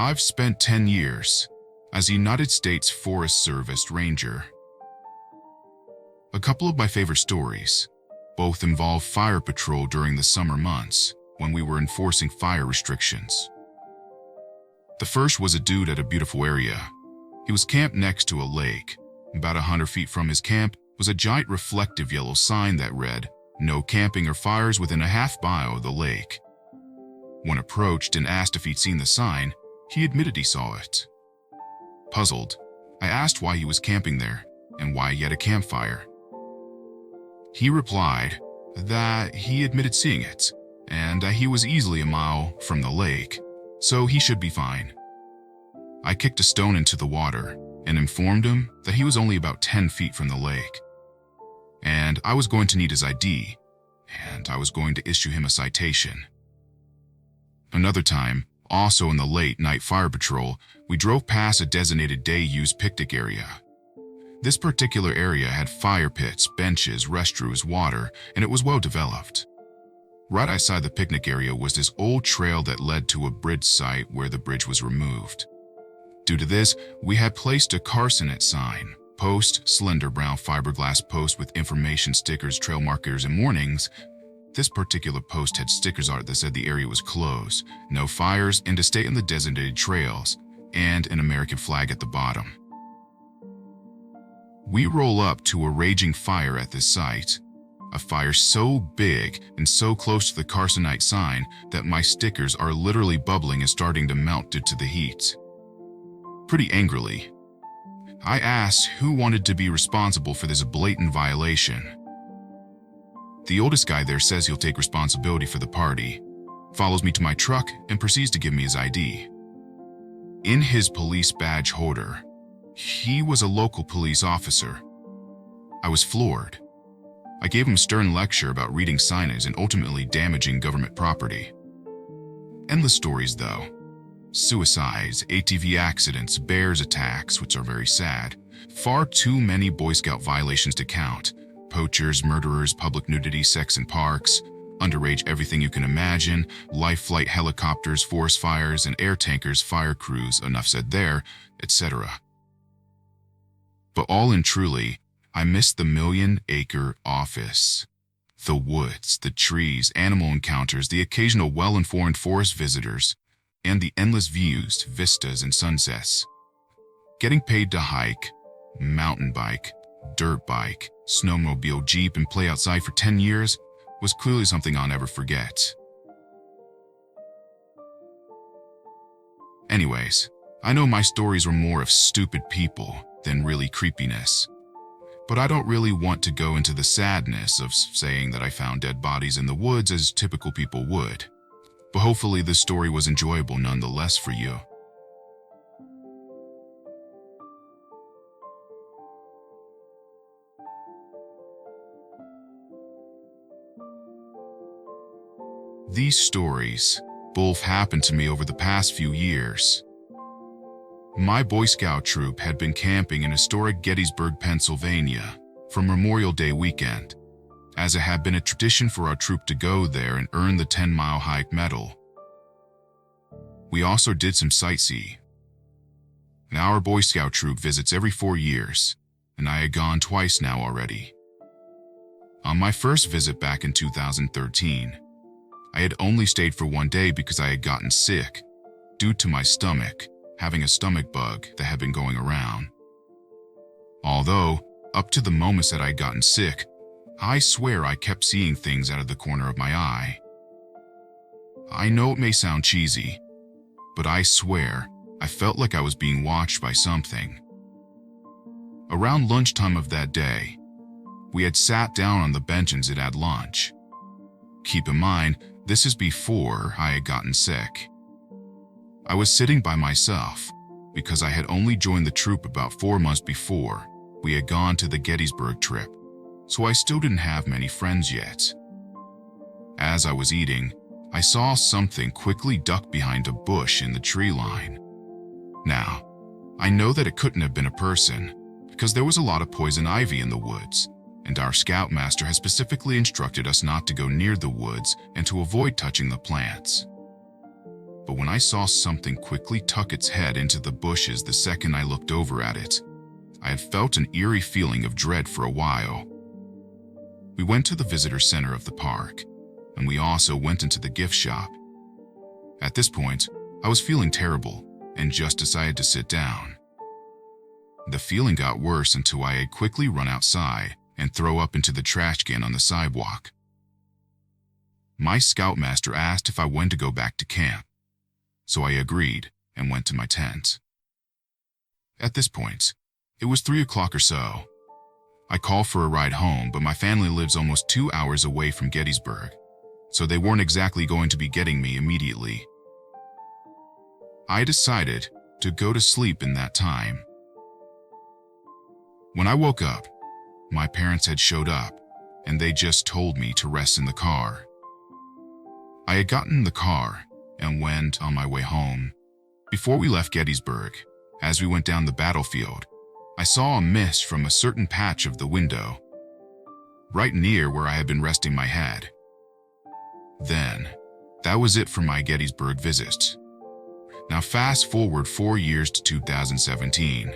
I've spent 10 years as a United States Forest Service ranger. A couple of my favorite stories both involve fire patrol during the summer months when we were enforcing fire restrictions. The first was a dude at a beautiful area. He was camped next to a lake. About 100 feet from his camp was a giant reflective yellow sign that read, "No camping or fires within a half mile of the lake." When approached and asked if he'd seen the sign, he admitted he saw it. Puzzled, I asked why he was camping there and why he had a campfire. He replied that he admitted seeing it and that he was easily a mile from the lake, so he should be fine. I kicked a stone into the water and informed him that he was only about 10 feet from the lake, and I was going to need his ID, and I was going to issue him a citation. Another time, also in the late-night fire patrol, we drove past a designated day-use picnic area. This particular area had fire pits, benches, restrooms, water, and it was well developed. Right outside the picnic area was this old trail that led to a bridge site where the bridge was removed. Due to this, we had placed a Carsonet sign, post, slender brown fiberglass post with information stickers, trail markers, and warnings. This particular post had stickers art that said the area was closed, no fires, and to stay on the designated trails, and an American flag at the bottom. We roll up to a raging fire at this site, a fire so big and so close to the Carsonet sign that my stickers are literally bubbling and starting to melt due to the heat. Pretty angrily, I asked who wanted to be responsible for this blatant violation. The oldest guy there says he'll take responsibility for the party, follows me to my truck, and proceeds to give me his ID. In his police badge holder, he was a local police officer. I was floored. I gave him a stern lecture about reading signage and ultimately damaging government property. Endless stories though. Suicides, ATV accidents, bears attacks, which are very sad. Far too many Boy Scout violations to count. Poachers, murderers, public nudity, sex in parks, underage everything you can imagine, life flight helicopters, forest fires, and air tankers, fire crews, enough said there, etc. But all in truly, I missed the million-acre office. The woods, the trees, animal encounters, the occasional well-informed forest visitors, and the endless views, vistas, and sunsets. Getting paid to hike, mountain bike, dirt bike, snowmobile, jeep, and play outside for 10 years was clearly something I'll never forget. Anyways, I know my stories were more of stupid people than really creepiness. But I don't really want to go into the sadness of saying that I found dead bodies in the woods as typical people would. But hopefully this story was enjoyable nonetheless for you. These stories both happened to me over the past few years. My Boy Scout troop had been camping in historic Gettysburg, Pennsylvania for Memorial Day weekend, as it had been a tradition for our troop to go there and earn the 10-mile hike medal. We also did some sightseeing. Now our Boy Scout troop visits every 4 years, and I had gone twice now already. On my first visit back in 2013, I had only stayed for 1 day because I had gotten sick due to my stomach having a stomach bug that had been going around. Although, up to the moments that I'd gotten sick, I swear I kept seeing things out of the corner of my eye. I know it may sound cheesy, but I swear I felt like I was being watched by something. Around lunchtime of that day, we had sat down on the benches and had lunch. Keep in mind, this is before I had gotten sick. I was sitting by myself because I had only joined the troop about 4 months before we had gone to the Gettysburg trip, so I still didn't have many friends yet. As I was eating, I saw something quickly duck behind a bush in the tree line. Now, I know that it couldn't have been a person because there was a lot of poison ivy in the woods, and our scoutmaster has specifically instructed us not to go near the woods and to avoid touching the plants. but when I saw something quickly tuck its head into the bushes the second I looked over at it, I had felt an eerie feeling of dread for a while. We went to the visitor center of the park, and we also went into the gift shop. At this point, I was feeling terrible and just decided to sit down. The feeling got worse until I had quickly run outside and throw up into the trash can on the sidewalk. My scoutmaster asked if I wanted to go back to camp, so I agreed and went to my tent. At this point, it was 3 o'clock or so. I called for a ride home, but my family lives almost 2 hours away from Gettysburg, so they weren't exactly going to be getting me immediately. I decided to go to sleep in that time. When I woke up, my parents had showed up, and they just told me to rest in the car. I had gotten in the car and went on my way home. Before we left Gettysburg, as we went down the battlefield, I saw a mist from a certain patch of the window, right near where I had been resting my head. Then, that was it for my Gettysburg visit. Now fast forward 4 years to 2017.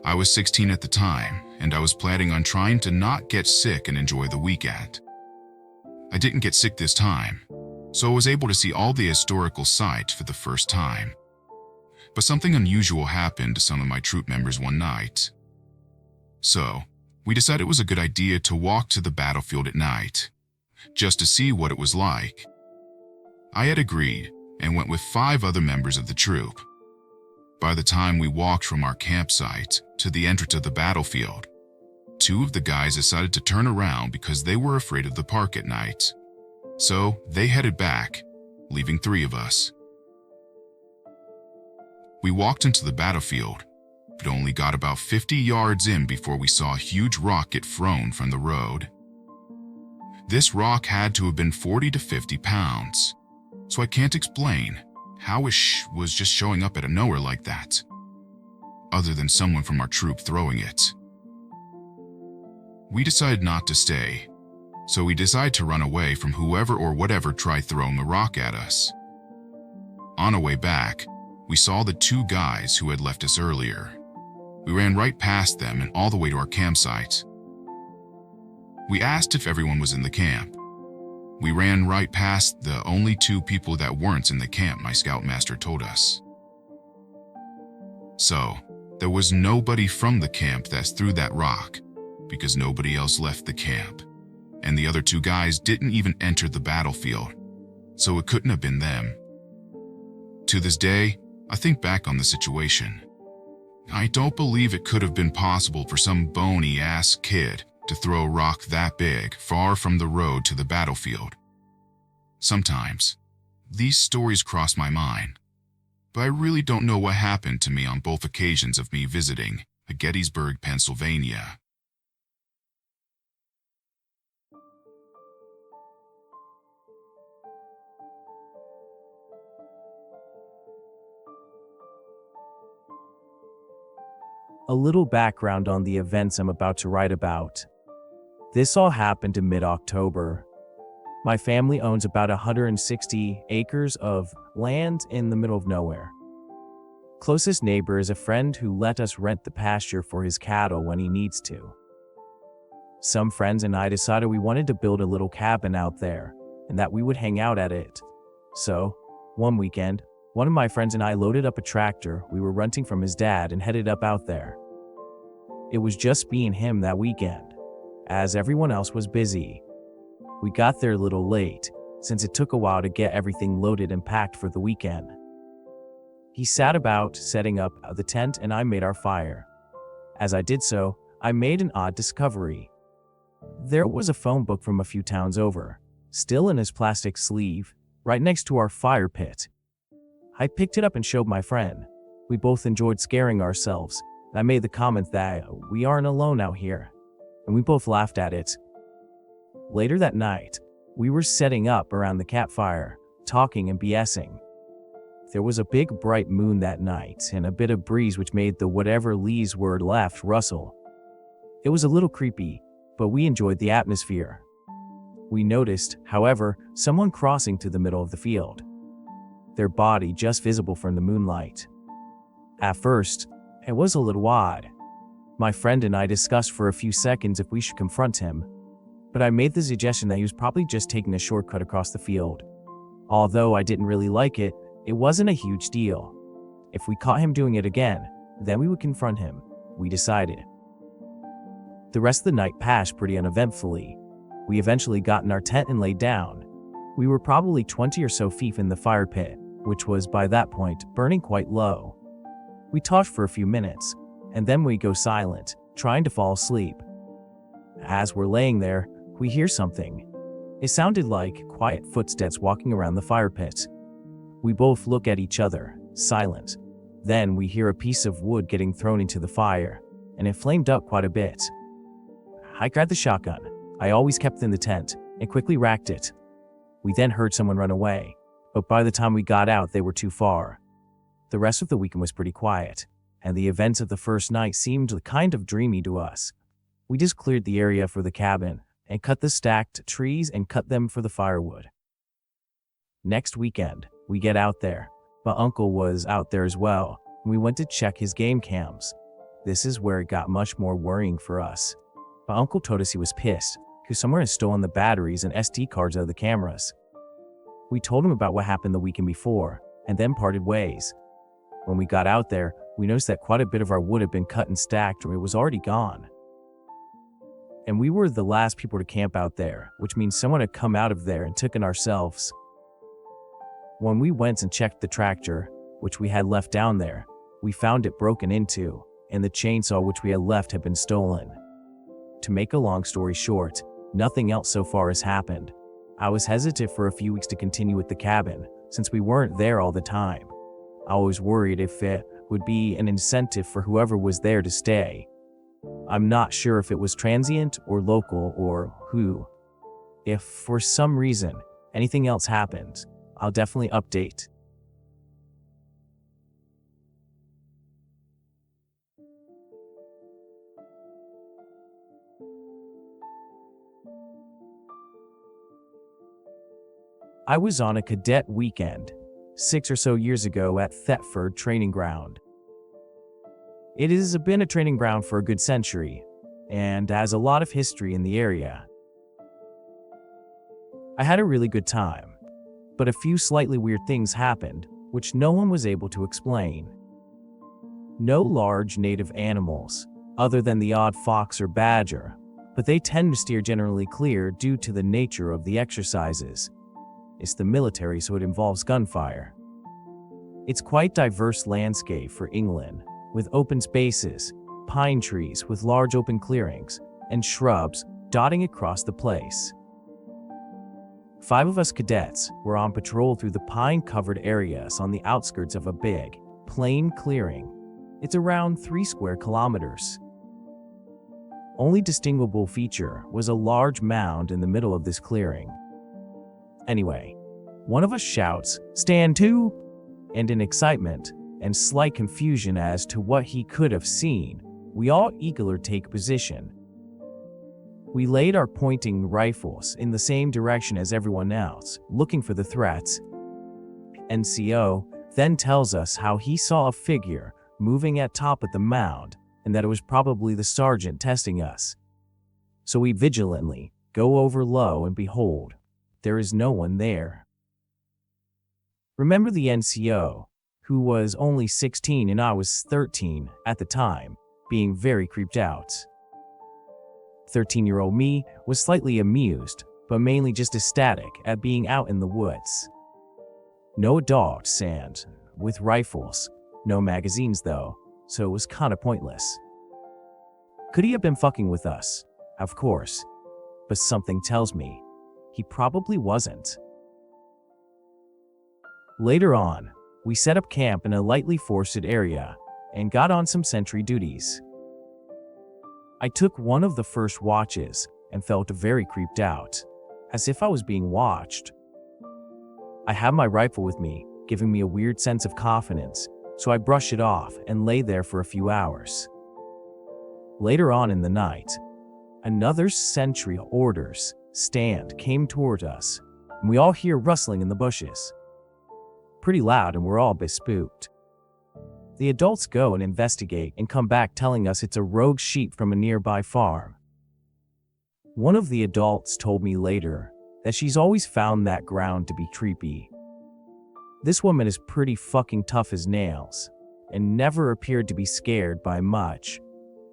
I was 16 at the time, and I was planning on trying to not get sick and enjoy the weekend. I didn't get sick this time, so I was able to see all the historical sites for the first time. But something unusual happened to some of my troop members one night. So, we decided it was a good idea to walk to the battlefield at night, just to see what it was like. I had agreed and went with 5 other members of the troop. By the time we walked from our campsite to the entrance of the battlefield, 2 of the guys decided to turn around because they were afraid of the park at night. So they headed back, leaving 3 of us. We walked into the battlefield, but only got about 50 yards in before we saw a huge rock get thrown from the road. This rock had to have been 40 to 50 pounds, so I can't explain how it was just showing up out of nowhere like that, other than someone from our troop throwing it. We decided not to stay, so we decided to run away from whoever or whatever tried throwing a rock at us. On our way back, we saw the 2 guys who had left us earlier. We ran right past them and all the way to our campsite. We asked if everyone was in the camp. We ran right past the only 2 people that weren't in the camp, my scoutmaster told us. So, there was nobody from the camp that threw that rock, because nobody else left the camp, and the other 2 guys didn't even enter the battlefield, so it couldn't have been them. To this day, I think back on the situation. I don't believe it could have been possible for some bony-ass kid to throw a rock that big far from the road to the battlefield. Sometimes, these stories cross my mind, but I really don't know what happened to me on both occasions of me visiting Gettysburg, Pennsylvania. A little background on the events I'm about to write about. This all happened in mid-October. My family owns about 160 acres of land in the middle of nowhere. Closest neighbor is a friend who let us rent the pasture for his cattle when he needs to. Some friends and I decided we wanted to build a little cabin out there and that we would hang out at it. So, one weekend, one of my friends and I loaded up a tractor we were renting from his dad and headed up out there. It was just me and him that weekend, as everyone else was busy. We got there a little late, since it took a while to get everything loaded and packed for the weekend. He sat about setting up the tent and I made our fire. As I did so, I made an odd discovery. There was a phone book from a few towns over, still in his plastic sleeve, right next to our fire pit. I picked it up and showed my friend. We both enjoyed scaring ourselves, and I made the comment that we aren't alone out here, and we both laughed at it. Later that night, we were setting up around the campfire, talking and BSing. There was a big bright moon that night and a bit of breeze which made the whatever leaves were left rustle. It was a little creepy, but we enjoyed the atmosphere. We noticed, however, someone crossing to the middle of the field. their body just visible from the moonlight. At first, it was a little odd. My friend and I discussed for a few seconds if we should confront him, but I made the suggestion that he was probably just taking a shortcut across the field. Although I didn't really like it, it wasn't a huge deal. If we caught him doing it again, then we would confront him, we decided. The rest of the night passed pretty uneventfully. We eventually got in our tent and laid down. We were probably 20 or so feet in the fire pit, which was by that point burning quite low. We talked for a few minutes, and then we go silent, trying to fall asleep. As we're laying there, we hear something. It sounded like quiet footsteps walking around the fire pit. We both look at each other, silent. Then we hear a piece of wood getting thrown into the fire, and it flamed up quite a bit. I grabbed the shotgun I always kept in the tent and quickly racked it. We then heard someone run away, but by the time we got out, they were too far. The rest of the weekend was pretty quiet, and the events of the first night seemed kind of dreamy to us. We just cleared the area for the cabin and cut the stacked trees and cut them for the firewood. Next weekend, we get out there. My uncle was out there as well, and we went to check his game cams. This is where it got much more worrying for us. My uncle told us he was pissed because someone had stolen the batteries and SD cards out of the cameras. We told him about what happened the weekend before, and then parted ways. When we got out there, we noticed that quite a bit of our wood had been cut and stacked, or it was already gone. And we were the last people to camp out there, which means someone had come out of there and taken ourselves. When we went and checked the tractor, which we had left down there, we found it broken into, and the chainsaw which we had left had been stolen. To make a long story short, nothing else so far has happened. I was hesitant for a few weeks to continue with the cabin, since we weren't there all the time. I was worried if it would be an incentive for whoever was there to stay. I'm not sure if it was transient or local or who. If for some reason anything else happens, I'll definitely update. I was on a cadet weekend 6 or so years ago at Thetford Training Ground. It has been a training ground for a good century, and has a lot of history in the area. I had a really good time, but a few slightly weird things happened, which no one was able to explain. No large native animals, other than the odd fox or badger, but they tend to steer generally clear due to the nature of the exercises. It's the military, so it involves gunfire. It's quite diverse landscape for England, with open spaces, pine trees with large open clearings, and shrubs dotting across the place. 5 of us cadets were on patrol through the pine-covered areas on the outskirts of a big, plain clearing. It's around 3 square kilometers. Only distinguishable feature was a large mound in the middle of this clearing. Anyway, one of us shouts, "Stand to!" and in excitement and slight confusion as to what he could have seen, we all eagerly take position. We laid our pointing rifles in the same direction as everyone else, looking for the threats. NCO then tells us how he saw a figure moving at top of the mound and that it was probably the sergeant testing us. So we vigilantly go over low and behold, there is no one there. Remember the NCO, who was only 16 and I was 13 at the time, being very creeped out. 13-year-old me was slightly amused, but mainly just ecstatic at being out in the woods. No adults and with rifles, no magazines though, so it was kinda pointless. Could he have been fucking with us? Of course. But something tells me he probably wasn't. Later on, we set up camp in a lightly forested area and got on some sentry duties. I took one of the first watches and felt very creeped out, as if I was being watched. I had my rifle with me, giving me a weird sense of confidence, so I brushed it off and lay there for a few hours. Later on in the night, another sentry orders stand came toward us, and we all hear rustling in the bushes. pretty loud and we're all a bit spooked. The adults go and investigate and come back telling us it's a rogue sheep from a nearby farm. One of the adults told me later that she's always found that ground to be creepy. This woman is pretty fucking tough as nails and never appeared to be scared by much,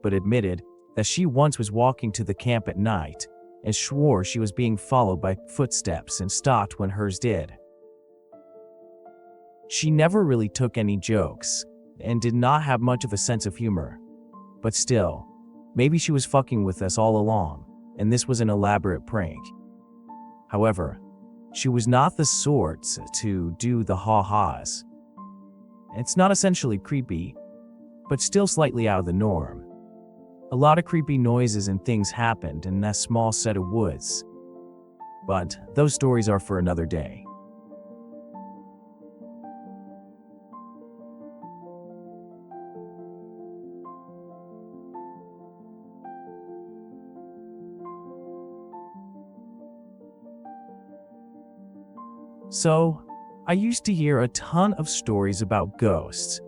but admitted that she once was walking to the camp at night and swore she was being followed by footsteps and stopped when hers did. She never really took any jokes and did not have much of a sense of humor. But still, maybe she was fucking with us all along, and this was an elaborate prank. However, she was not the sort to do the ha-has. It's not essentially creepy, but still slightly out of the norm. A lot of creepy noises and things happened in that small set of woods. But those stories are for another day. So, I used to hear a ton of stories about ghosts,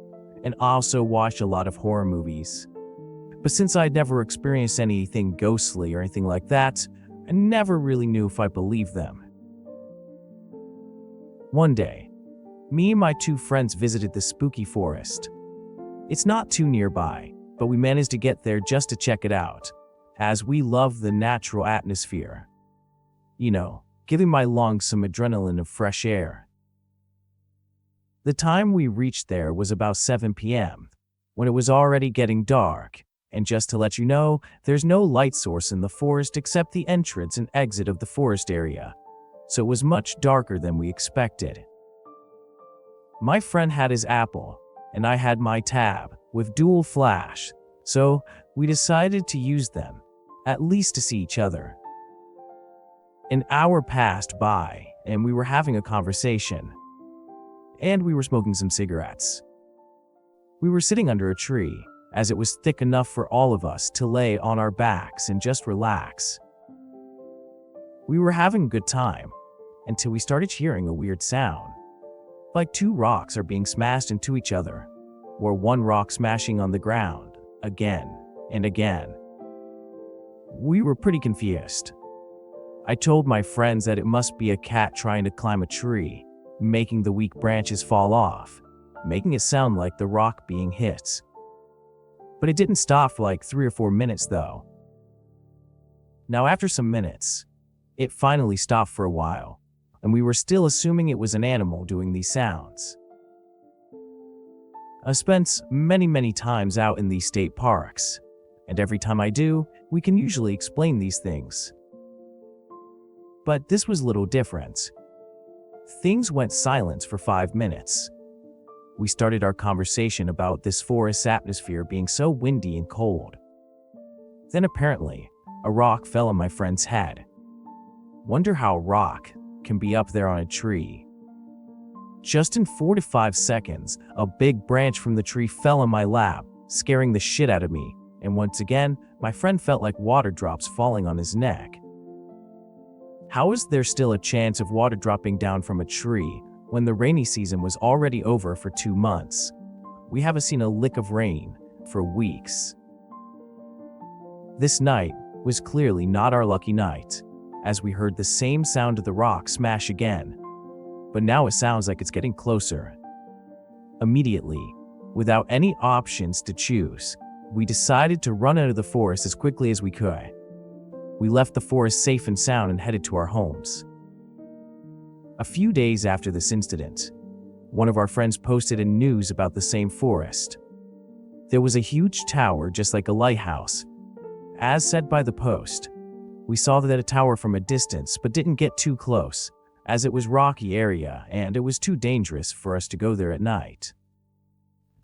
and also watched a lot of horror movies. But since I'd never experienced anything ghostly or anything like that, I never really knew if I believed them. One day, me and my two friends visited the spooky forest. It's not too nearby, but we managed to get there just to check it out, as we love the natural atmosphere. You know, giving my lungs some adrenaline of fresh air. The time we reached there was about 7 p.m., when it was already getting dark, and just to let you know, there's no light source in the forest except the entrance and exit of the forest area, so it was much darker than we expected. My friend had his Apple, and I had my Tab, with dual flash, so we decided to use them, at least to see each other. An hour passed by, and we were having a conversation. And we were smoking some cigarettes. We were sitting under a tree, as it was thick enough for all of us to lay on our backs and just relax. We were having a good time, until we started hearing a weird sound. Like two rocks are being smashed into each other, or one rock smashing on the ground, again and again. We were pretty confused. I told my friends that it must be a cat trying to climb a tree, making the weak branches fall off, making it sound like the rock being hit. But it didn't stop for like 3 or 4 minutes though. Now after some minutes, it finally stopped for a while, and we were still assuming it was an animal doing these sounds. I've spent many times out in these state parks, and every time I do, we can usually explain these things. But this was a little different. Things went silent for 5 minutes. We started our conversation about this forest atmosphere being so windy and cold. Then apparently, a rock fell on my friend's head. Wonder how a rock can be up there on a tree. Just in 4 to 5 seconds, a big branch from the tree fell on my lap, scaring the shit out of me, and once again, my friend felt like water drops falling on his neck. How is there still a chance of water dropping down from a tree when the rainy season was already over for 2 months? We haven't seen a lick of rain for weeks. This night was clearly not our lucky night, as we heard the same sound of the rock smash again, but now it sounds like it's getting closer. Immediately, without any options to choose, we decided to run out of the forest as quickly as we could. We left the forest safe and sound and headed to our homes. A few days after this incident, one of our friends posted in news about the same forest. There was a huge tower just like a lighthouse. As said by the post, we saw that a tower from a distance but didn't get too close, as it was rocky area and it was too dangerous for us to go there at night.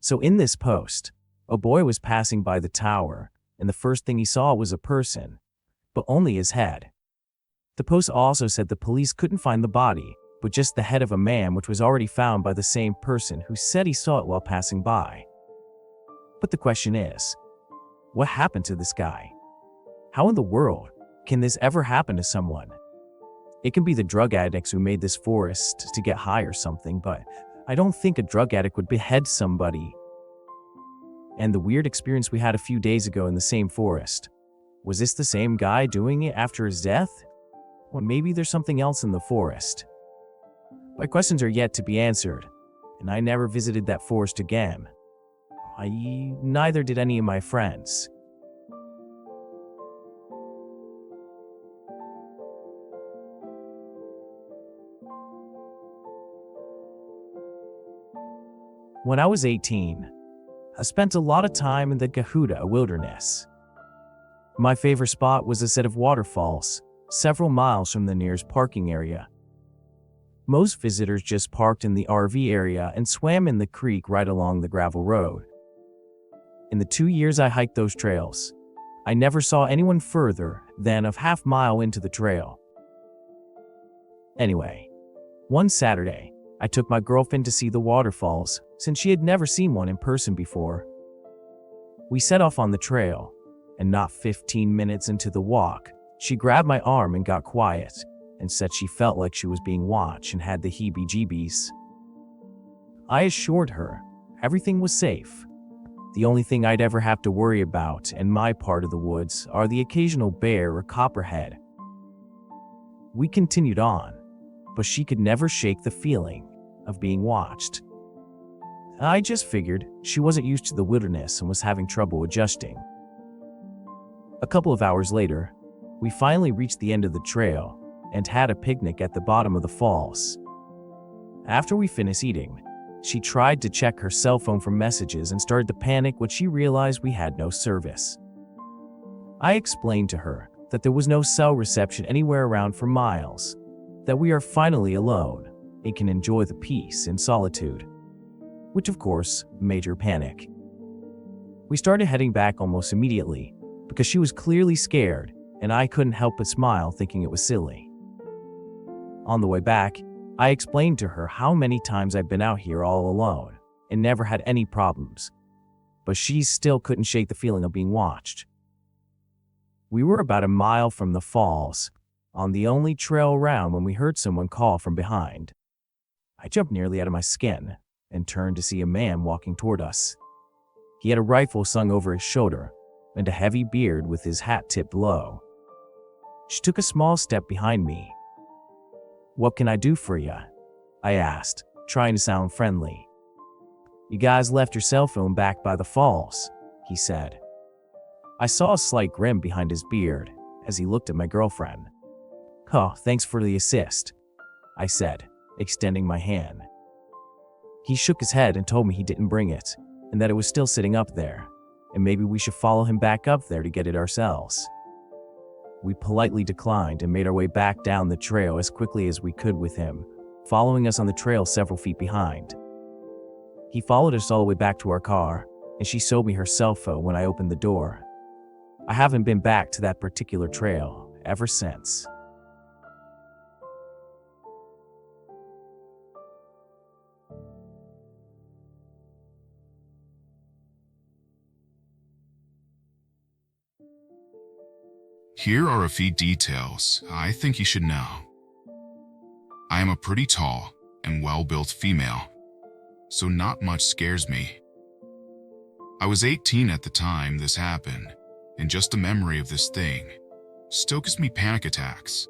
So in this post, a boy was passing by the tower, and the first thing he saw was a person, but only his head. The post also said the police couldn't find the body, but just the head of a man, which was already found by the same person who said he saw it while passing by. But the question is, what happened to this guy? How in the world can this ever happen to someone? It can be the drug addicts who made this forest to get high or something, but I don't think a drug addict would behead somebody. And the weird experience we had a few days ago in the same forest. Was this the same guy doing it after his death? Or maybe there's something else in the forest. My questions are yet to be answered, and I never visited that forest again. Neither did any of my friends. When I was 18, I spent a lot of time in the Gahuda wilderness. My favorite spot was a set of waterfalls, several miles from the nearest parking area. Most visitors just parked in the RV area and swam in the creek right along the gravel road. In the 2 years I hiked those trails, I never saw anyone further than a half mile into the trail. Anyway, one Saturday, I took my girlfriend to see the waterfalls since she had never seen one in person before. We set off on the trail, and not 15 minutes into the walk, she grabbed my arm and got quiet and said she felt like she was being watched and had the heebie-jeebies. I assured her everything was safe. The only thing I'd ever have to worry about in my part of the woods are the occasional bear or copperhead. We continued on, but she could never shake the feeling of being watched. I just figured she wasn't used to the wilderness and was having trouble adjusting. A couple of hours later, we finally reached the end of the trail and had a picnic at the bottom of the falls. After we finished eating, she tried to check her cell phone for messages and started to panic when she realized we had no service. I explained to her that there was no cell reception anywhere around for miles, that we are finally alone and can enjoy the peace and solitude, which of course made her panic. We started heading back almost immediately because she was clearly scared and I couldn't help but smile thinking it was silly. On the way back, I explained to her how many times I'd been out here all alone and never had any problems, but she still couldn't shake the feeling of being watched. We were about a mile from the falls, on the only trail around when we heard someone call from behind. I jumped nearly out of my skin and turned to see a man walking toward us. He had a rifle slung over his shoulder and a heavy beard with his hat tipped low. She took a small step behind me. "What can I do for you?" I asked, trying to sound friendly. "You guys left your cell phone back by the falls," he said. I saw a slight grin behind his beard as he looked at my girlfriend. "Oh, thanks for the assist," I said, extending my hand. He shook his head and told me he didn't bring it, and that it was still sitting up there, and maybe we should follow him back up there to get it ourselves. We politely declined and made our way back down the trail as quickly as we could with him, following us on the trail several feet behind. He followed us all the way back to our car, and she showed me her cell phone when I opened the door. I haven't been back to that particular trail ever since. Here are a few details I think you should know. I am a pretty tall and well-built female, so not much scares me. I was 18 at the time this happened, and just the memory of this thing still gives me panic attacks.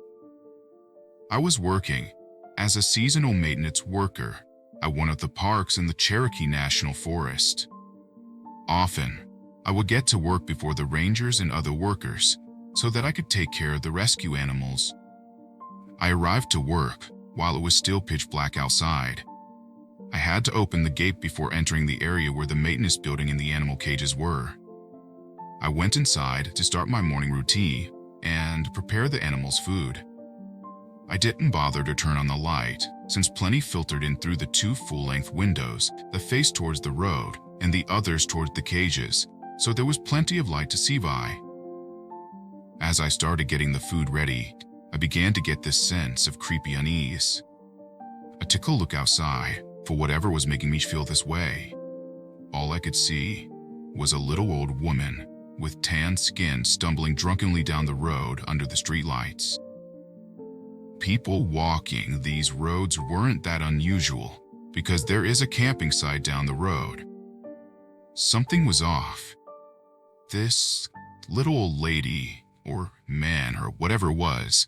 I was working as a seasonal maintenance worker at one of the parks in the Cherokee National Forest. Often, I would get to work before the rangers and other workers so that I could take care of the rescue animals. I arrived to work while it was still pitch black outside. I had to open the gate before entering the area where the maintenance building and the animal cages were. I went inside to start my morning routine and prepare the animals' food. I didn't bother to turn on the light, since plenty filtered in through the two full-length windows that faced towards the road and the others towards the cages, so there was plenty of light to see by. As I started getting the food ready, I began to get this sense of creepy unease. I took a look outside for whatever was making me feel this way. All I could see was a little old woman with tan skin stumbling drunkenly down the road under the streetlights. People walking these roads weren't that unusual, because there is a camping site down the road. Something was off. This little old lady, or man, or whatever it was,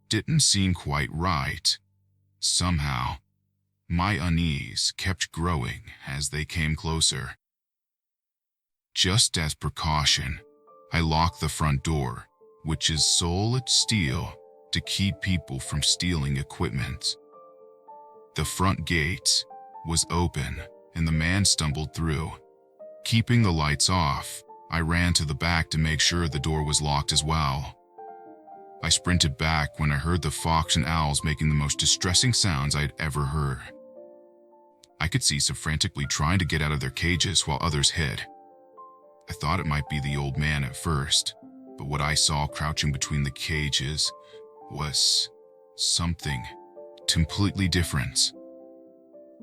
didn't seem quite right. Somehow, my unease kept growing as they came closer. Just as precaution, I locked the front door, which is solid steel to keep people from stealing equipment. The front gate was open and the man stumbled through. Keeping the lights off, I ran to the back to make sure the door was locked as well. I sprinted back when I heard the fox and owls making the most distressing sounds I'd ever heard. I could see some frantically trying to get out of their cages while others hid. I thought it might be the old man at first, but what I saw crouching between the cages was something completely different.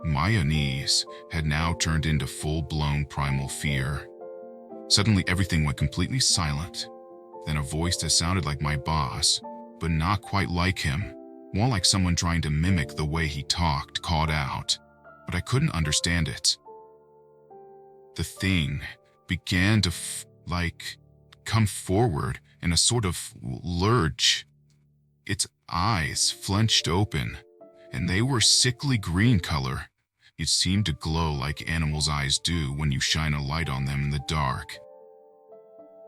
My unease had now turned into full-blown primal fear. Suddenly everything went completely silent. Then a voice that sounded like my boss, but not quite like him, more like someone trying to mimic the way he talked, called out, but I couldn't understand it. The thing began to come forward in a sort of lurch. Its eyes flinched open, and they were sickly green color. It seemed to glow like animals' eyes do when you shine a light on them in the dark.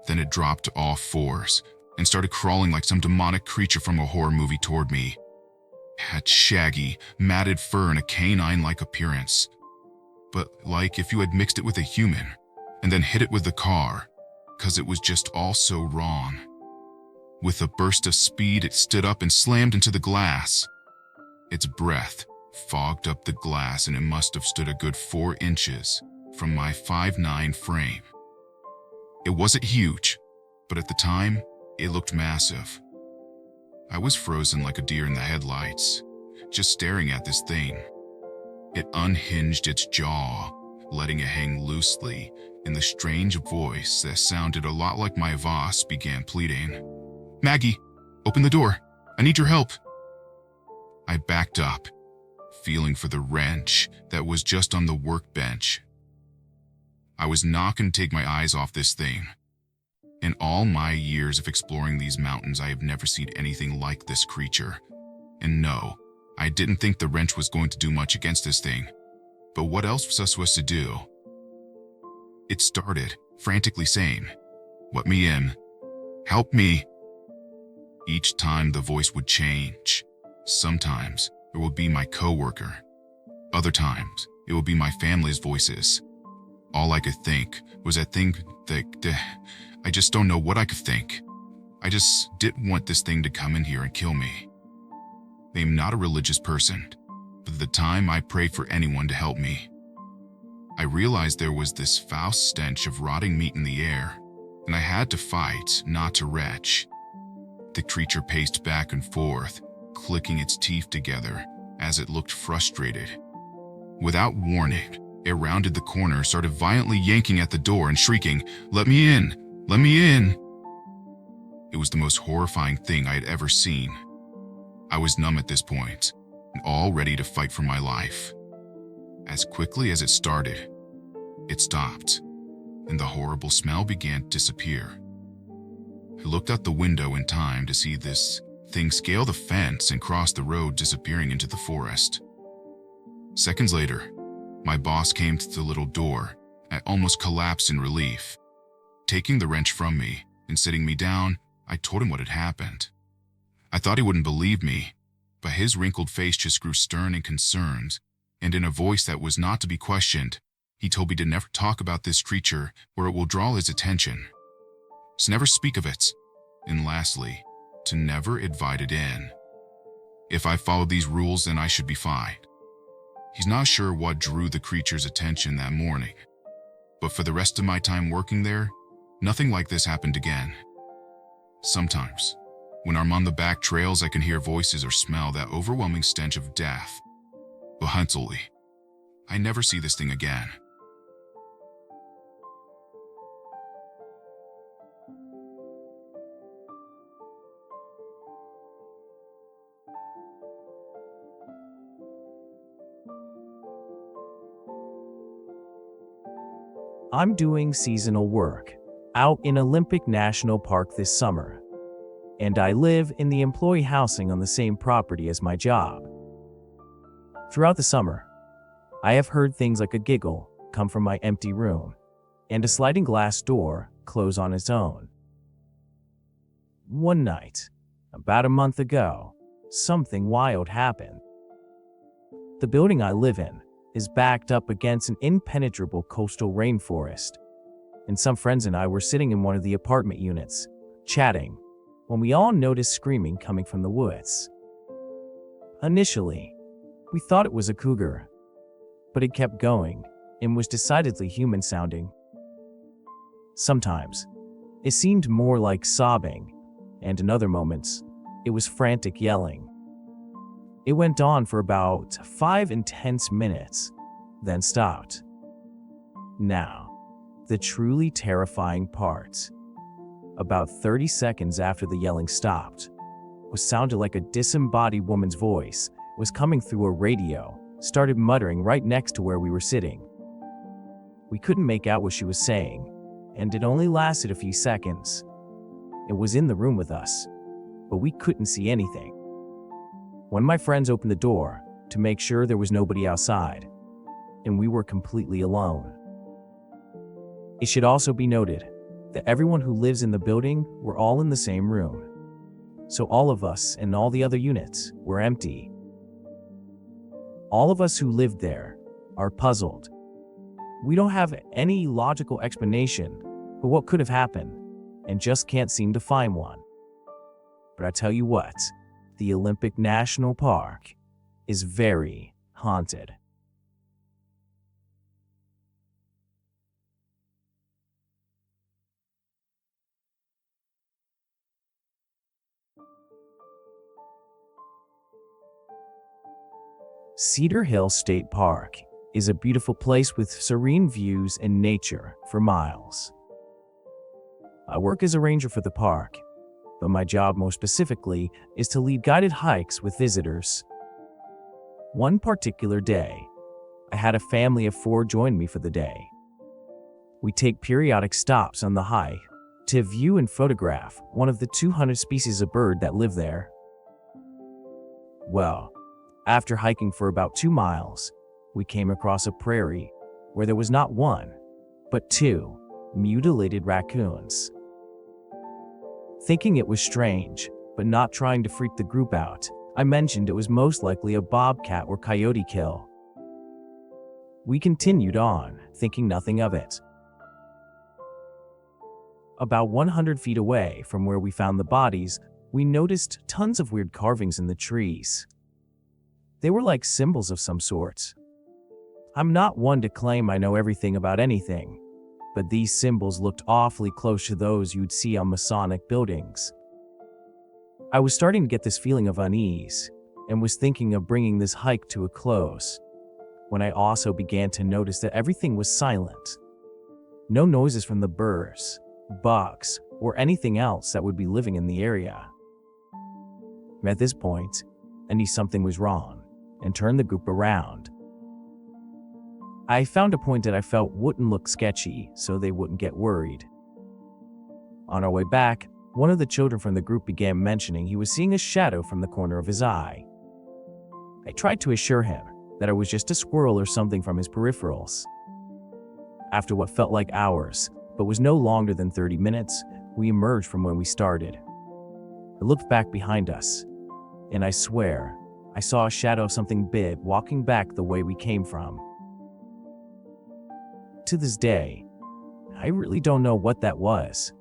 Then it dropped to all fours and started crawling like some demonic creature from a horror movie toward me. It had shaggy, matted fur and a canine-like appearance, but like if you had mixed it with a human and then hit it with the car, 'cause it was just all so wrong. With a burst of speed, it stood up and slammed into the glass. Its breath fogged up the glass, and it must have stood a good 4 inches from my 5'9" frame. It wasn't huge, but at the time, it looked massive. I was frozen like a deer in the headlights, just staring at this thing. It unhinged its jaw, letting it hang loosely, and the strange voice that sounded a lot like my boss began pleading. "Maggie, open the door. I need your help." I backed up, feeling for the wrench that was just on the workbench. I was not going to take my eyes off this thing. In all my years of exploring these mountains, I have never seen anything like this creature. And no, I didn't think the wrench was going to do much against this thing. But what else was I supposed to do? It started, frantically saying, "Let me in. Help me." Each time the voice would change. Sometimes it would be my coworker. Other times it would be my family's voices. All I could think was I just don't know what I could think. I just didn't want this thing to come in here and kill me. I'm not a religious person, but at the time I prayed for anyone to help me. I realized there was this foul stench of rotting meat in the air, and I had to fight, not to retch. The creature paced back and forth, clicking its teeth together as it looked frustrated. Without warning, it rounded the corner, started violently yanking at the door and shrieking, "Let me in! Let me in!" It was the most horrifying thing I had ever seen. I was numb at this point, and all ready to fight for my life. As quickly as it started, it stopped, and the horrible smell began to disappear. I looked out the window in time to see this thing scale the fence and cross the road, disappearing into the forest. Seconds later, my boss came to the little door. I almost collapsed in relief. Taking the wrench from me and sitting me down, I told him what had happened. I thought he wouldn't believe me, but his wrinkled face just grew stern and concerned, and in a voice that was not to be questioned, he told me to never talk about this creature or it will draw his attention. To never speak of it, and lastly, to never invite it in. If I followed these rules, then I should be fine. He's not sure what drew the creature's attention that morning, but for the rest of my time working there, nothing like this happened again. Sometimes, when I'm on the back trails, I can hear voices or smell that overwhelming stench of death. But Huntley, I never see this thing again. I'm doing seasonal work out in Olympic National Park this summer, and I live in the employee housing on the same property as my job. Throughout the summer, I have heard things like a giggle come from my empty room and a sliding glass door close on its own. One night, about a month ago, something wild happened. The building I live in is backed up against an impenetrable coastal rainforest, and some friends and I were sitting in one of the apartment units, chatting, when we all noticed screaming coming from the woods. Initially, we thought it was a cougar, but it kept going and was decidedly human-sounding. Sometimes, it seemed more like sobbing, and in other moments, it was frantic yelling. It went on for about 5 intense minutes, then stopped. Now, the truly terrifying part. About 30 seconds after the yelling stopped, what sounded like a disembodied woman's voice was coming through a radio, started muttering right next to where we were sitting. We couldn't make out what she was saying, and it only lasted a few seconds. It was in the room with us, but we couldn't see anything. When my friends opened the door to make sure there was nobody outside, and we were completely alone. It should also be noted that everyone who lives in the building were all in the same room, so all of us and all the other units were empty. All of us who lived there are puzzled. We don't have any logical explanation for what could have happened, and just can't seem to find one. But I tell you what, the Olympic National Park is very haunted. Cedar Hill State Park is a beautiful place with serene views and nature for miles. I work as a ranger for the park, but my job most specifically is to lead guided hikes with visitors. One particular day, I had a family of 4 join me for the day. We take periodic stops on the hike to view and photograph one of the 200 species of bird that live there. Well, after hiking for about 2 miles, we came across a prairie where there was not 1, but 2 mutilated raccoons. Thinking it was strange, but not trying to freak the group out, I mentioned it was most likely a bobcat or coyote kill. We continued on, thinking nothing of it. About 100 feet away from where we found the bodies, we noticed tons of weird carvings in the trees. They were like symbols of some sort. I'm not one to claim I know everything about anything, but these symbols looked awfully close to those you'd see on Masonic buildings. I was starting to get this feeling of unease, and was thinking of bringing this hike to a close, when I also began to notice that everything was silent. No noises from the birds, bugs, or anything else that would be living in the area. At this point, I knew something was wrong, and turned the group around. I found a point that I felt wouldn't look sketchy, so they wouldn't get worried. On our way back, one of the children from the group began mentioning he was seeing a shadow from the corner of his eye. I tried to assure him that it was just a squirrel or something from his peripherals. After what felt like hours, but was no longer than 30 minutes, we emerged from where we started. I looked back behind us, and I swear, I saw a shadow of something big walking back the way we came from. To this day, I really don't know what that was.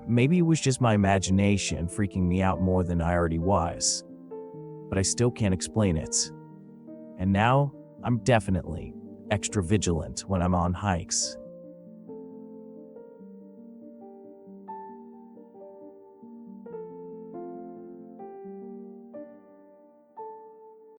Maybe it was just my imagination freaking me out more than I already was. But I still can't explain it. And now, I'm definitely extra vigilant when I'm on hikes.